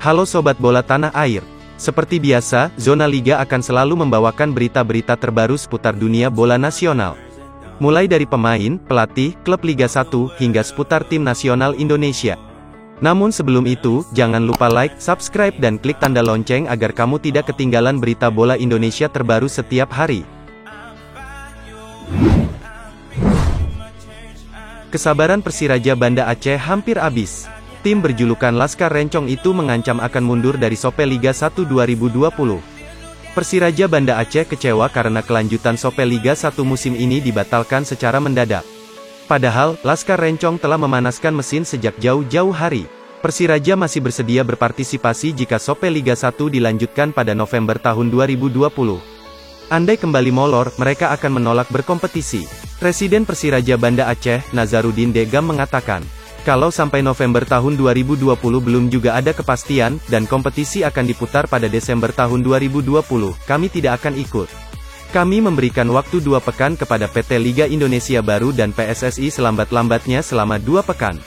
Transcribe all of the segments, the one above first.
Halo Sobat Bola Tanah Air. Seperti biasa, Zona Liga akan selalu membawakan berita-berita terbaru seputar dunia bola nasional. Mulai dari pemain, pelatih, klub Liga 1, hingga seputar tim nasional Indonesia. Namun sebelum itu, jangan lupa like, subscribe dan klik tanda lonceng agar kamu tidak ketinggalan berita bola Indonesia terbaru setiap hari. Kesabaran Persiraja Banda Aceh hampir habis. Tim berjulukan Laskar Rencong itu mengancam akan mundur dari Sope Liga 1 2020. Persiraja Banda Aceh kecewa karena kelanjutan Sope Liga 1 musim ini dibatalkan secara mendadak. Padahal, Laskar Rencong telah memanaskan mesin sejak jauh-jauh hari. Persiraja masih bersedia berpartisipasi jika Sope Liga 1 dilanjutkan pada November tahun 2020. Andai kembali molor, mereka akan menolak berkompetisi. Presiden Persiraja Banda Aceh, Nazarudin Degam mengatakan, kalau sampai November tahun 2020 belum juga ada kepastian, dan kompetisi akan diputar pada Desember tahun 2020, kami tidak akan ikut. Kami memberikan waktu 2 pekan kepada PT Liga Indonesia Baru dan PSSI selambat-lambatnya selama 2 pekan.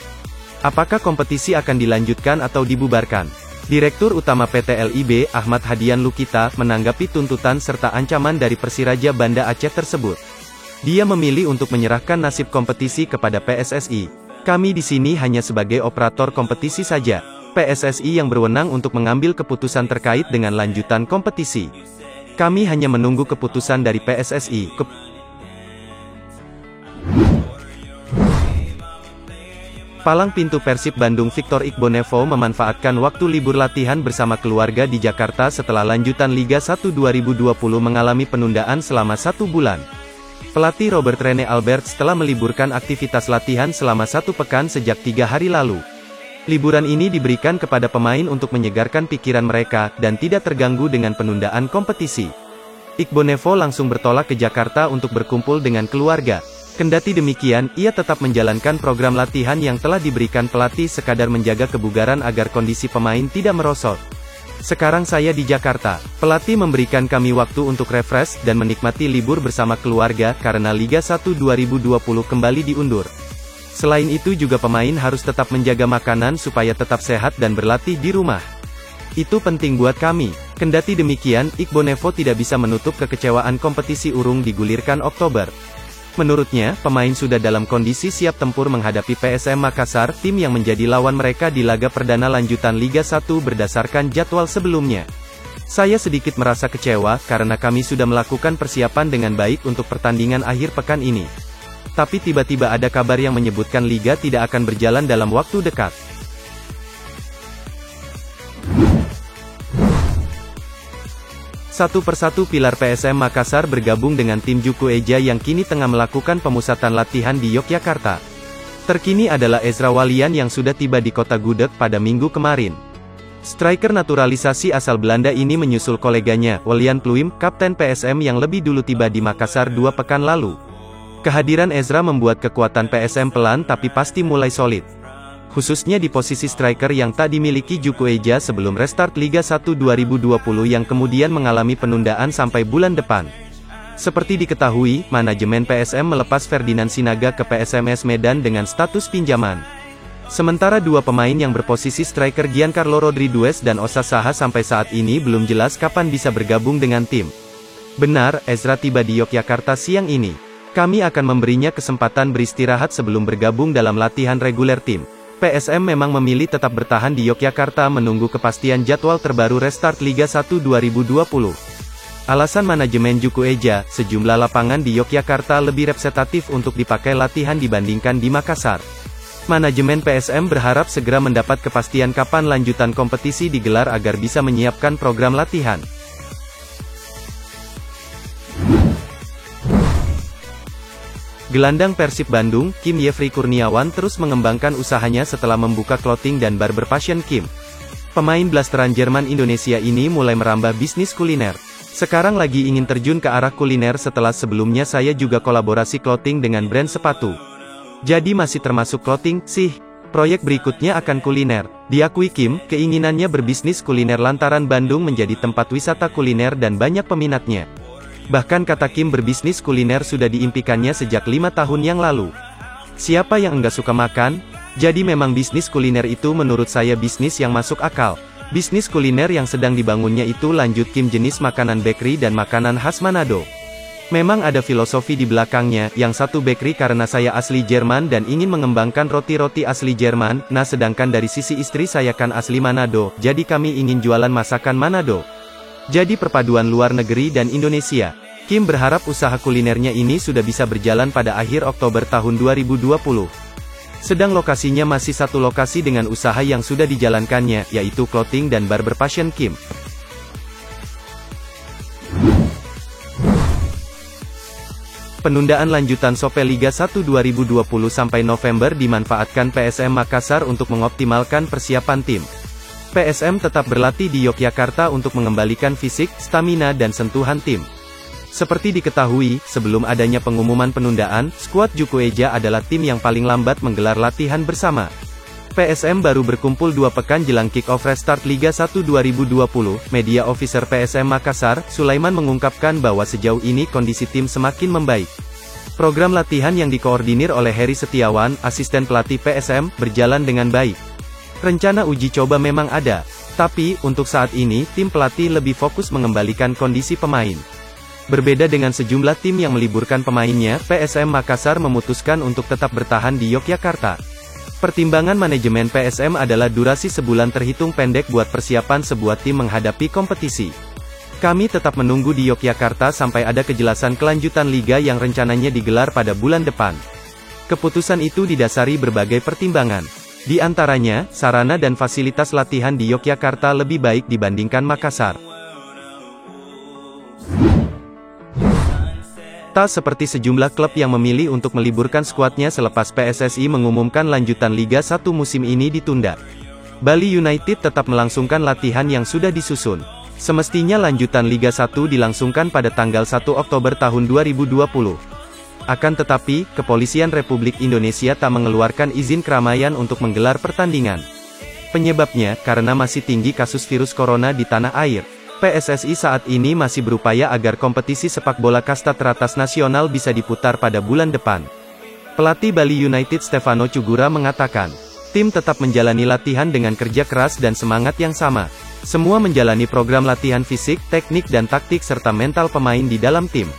Apakah kompetisi akan dilanjutkan atau dibubarkan? Direktur Utama PT LIB, Ahmad Hadian Lukita, menanggapi tuntutan serta ancaman dari Persiraja Banda Aceh tersebut. Dia memilih untuk menyerahkan nasib kompetisi kepada PSSI. Kami di sini hanya sebagai operator kompetisi saja. PSSI yang berwenang untuk mengambil keputusan terkait dengan lanjutan kompetisi. Kami hanya menunggu keputusan dari PSSI. Palang pintu Persib Bandung Victor Igbonevo memanfaatkan waktu libur latihan bersama keluarga di Jakarta setelah lanjutan Liga 1 2020 mengalami penundaan selama 1 bulan. Pelatih Robert Rene Alberts telah meliburkan aktivitas latihan selama 1 pekan sejak 3 hari lalu. Liburan ini diberikan kepada pemain untuk menyegarkan pikiran mereka, dan tidak terganggu dengan penundaan kompetisi. Igbonevo langsung bertolak ke Jakarta untuk berkumpul dengan keluarga. Kendati demikian, ia tetap menjalankan program latihan yang telah diberikan pelatih sekadar menjaga kebugaran agar kondisi pemain tidak merosot. Sekarang saya di Jakarta. Pelatih memberikan kami waktu untuk refresh dan menikmati libur bersama keluarga karena Liga 1 2020 kembali diundur. Selain itu juga pemain harus tetap menjaga makanan supaya tetap sehat dan berlatih di rumah. Itu penting buat kami. Kendati demikian, Igbonevo tidak bisa menutup kekecewaan kompetisi urung digulirkan Oktober. Menurutnya, pemain sudah dalam kondisi siap tempur menghadapi PSM Makassar, tim yang menjadi lawan mereka di laga perdana lanjutan Liga 1 berdasarkan jadwal sebelumnya. Saya sedikit merasa kecewa, karena kami sudah melakukan persiapan dengan baik untuk pertandingan akhir pekan ini. Tapi tiba-tiba ada kabar yang menyebutkan Liga tidak akan berjalan dalam waktu dekat. Satu persatu pilar PSM Makassar bergabung dengan tim Juku Eja yang kini tengah melakukan pemusatan latihan di Yogyakarta. Terkini adalah Ezra Walian yang sudah tiba di kota Gudeg pada Minggu kemarin. Striker naturalisasi asal Belanda ini menyusul koleganya, William Pluim, kapten PSM yang lebih dulu tiba di Makassar 2 pekan lalu. Kehadiran Ezra membuat kekuatan PSM pelan tapi pasti mulai solid. Khususnya di posisi striker yang tak dimiliki Juku Eja sebelum restart Liga 1 2020 yang kemudian mengalami penundaan sampai bulan depan. Seperti diketahui, manajemen PSM melepas Ferdinand Sinaga ke PSMS Medan dengan status pinjaman. Sementara 2 pemain yang berposisi striker Giancarlo Rodriguez dan Osa Saha sampai saat ini belum jelas kapan bisa bergabung dengan tim. Benar, Ezra tiba di Yogyakarta siang ini. Kami akan memberinya kesempatan beristirahat sebelum bergabung dalam latihan reguler tim. PSM memang memilih tetap bertahan di Yogyakarta menunggu kepastian jadwal terbaru restart Liga 1 2020. Alasan manajemen Juku Eja, sejumlah lapangan di Yogyakarta lebih representatif untuk dipakai latihan dibandingkan di Makassar. Manajemen PSM berharap segera mendapat kepastian kapan lanjutan kompetisi digelar agar bisa menyiapkan program latihan. Gelandang Persib Bandung, Kim Yefri Kurniawan terus mengembangkan usahanya setelah membuka clothing dan barber passion Kim. Pemain blasteran Jerman Indonesia ini mulai merambah bisnis kuliner. Sekarang lagi ingin terjun ke arah kuliner setelah sebelumnya saya juga kolaborasi clothing dengan brand sepatu. Jadi masih termasuk clothing, sih. Proyek berikutnya akan kuliner. Diakui Kim, keinginannya berbisnis kuliner lantaran Bandung menjadi tempat wisata kuliner dan banyak peminatnya. Bahkan kata Kim berbisnis kuliner sudah diimpikannya sejak 5 tahun yang lalu. Siapa yang enggak suka makan? Jadi memang bisnis kuliner itu menurut saya bisnis yang masuk akal. Bisnis kuliner yang sedang dibangunnya itu lanjut Kim jenis makanan bakery dan makanan khas Manado. Memang ada filosofi di belakangnya, yang satu bakery karena saya asli Jerman dan ingin mengembangkan roti-roti asli Jerman, nah sedangkan dari sisi istri saya kan asli Manado, jadi kami ingin jualan masakan Manado. Jadi perpaduan luar negeri dan Indonesia. Kim berharap usaha kulinernya ini sudah bisa berjalan pada akhir Oktober tahun 2020. Sedang lokasinya masih satu lokasi dengan usaha yang sudah dijalankannya, yaitu clothing dan barber passion Kim. Penundaan lanjutan Sope Liga 1 2020 sampai November dimanfaatkan PSM Makassar untuk mengoptimalkan persiapan tim. PSM tetap berlatih di Yogyakarta untuk mengembalikan fisik, stamina dan sentuhan tim. Seperti diketahui, sebelum adanya pengumuman penundaan, skuad Juku Eja adalah tim yang paling lambat menggelar latihan bersama. PSM baru berkumpul 2 pekan jelang kick-off restart Liga 1 2020. Media Officer PSM Makassar, Sulaiman mengungkapkan bahwa sejauh ini kondisi tim semakin membaik. Program latihan yang dikoordinir oleh Heri Setiawan, asisten pelatih PSM, berjalan dengan baik. Rencana uji coba memang ada, tapi, untuk saat ini, tim pelatih lebih fokus mengembalikan kondisi pemain. Berbeda dengan sejumlah tim yang meliburkan pemainnya, PSM Makassar memutuskan untuk tetap bertahan di Yogyakarta. Pertimbangan manajemen PSM adalah durasi sebulan terhitung pendek buat persiapan sebuah tim menghadapi kompetisi. Kami tetap menunggu di Yogyakarta sampai ada kejelasan kelanjutan liga yang rencananya digelar pada bulan depan. Keputusan itu didasari berbagai pertimbangan. Di antaranya, sarana dan fasilitas latihan di Yogyakarta lebih baik dibandingkan Makassar. Tak seperti sejumlah klub yang memilih untuk meliburkan skuadnya selepas PSSI mengumumkan lanjutan Liga 1 musim ini ditunda. Bali United tetap melangsungkan latihan yang sudah disusun. Semestinya lanjutan Liga 1 dilangsungkan pada tanggal 1 Oktober tahun 2020. Akan tetapi, Kepolisian Republik Indonesia tak mengeluarkan izin keramaian untuk menggelar pertandingan. Penyebabnya, karena masih tinggi kasus virus corona di tanah air. PSSI saat ini masih berupaya agar kompetisi sepak bola kasta teratas nasional bisa diputar pada bulan depan. Pelatih Bali United Stefano Cugura mengatakan, tim tetap menjalani latihan dengan kerja keras dan semangat yang sama. Semua menjalani program latihan fisik, teknik dan taktik serta mental pemain di dalam tim.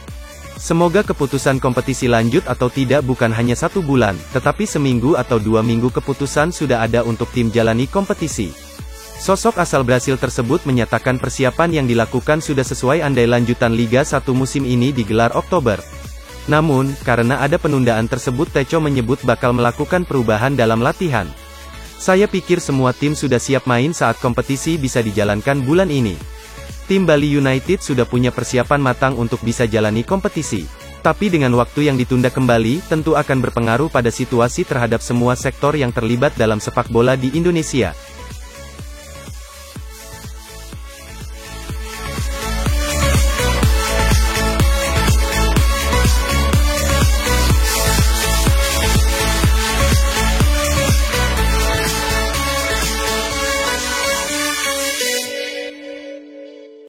Semoga keputusan kompetisi lanjut atau tidak bukan hanya 1 bulan, tetapi seminggu atau 2 minggu keputusan sudah ada untuk tim jalani kompetisi. Sosok asal Brasil tersebut menyatakan persiapan yang dilakukan sudah sesuai andai lanjutan Liga 1 musim ini digelar Oktober. Namun, karena ada penundaan tersebut Teco menyebut bakal melakukan perubahan dalam latihan. Saya pikir semua tim sudah siap main saat kompetisi bisa dijalankan bulan ini. Tim Bali United sudah punya persiapan matang untuk bisa jalani kompetisi. Tapi dengan waktu yang ditunda kembali, tentu akan berpengaruh pada situasi terhadap semua sektor yang terlibat dalam sepak bola di Indonesia.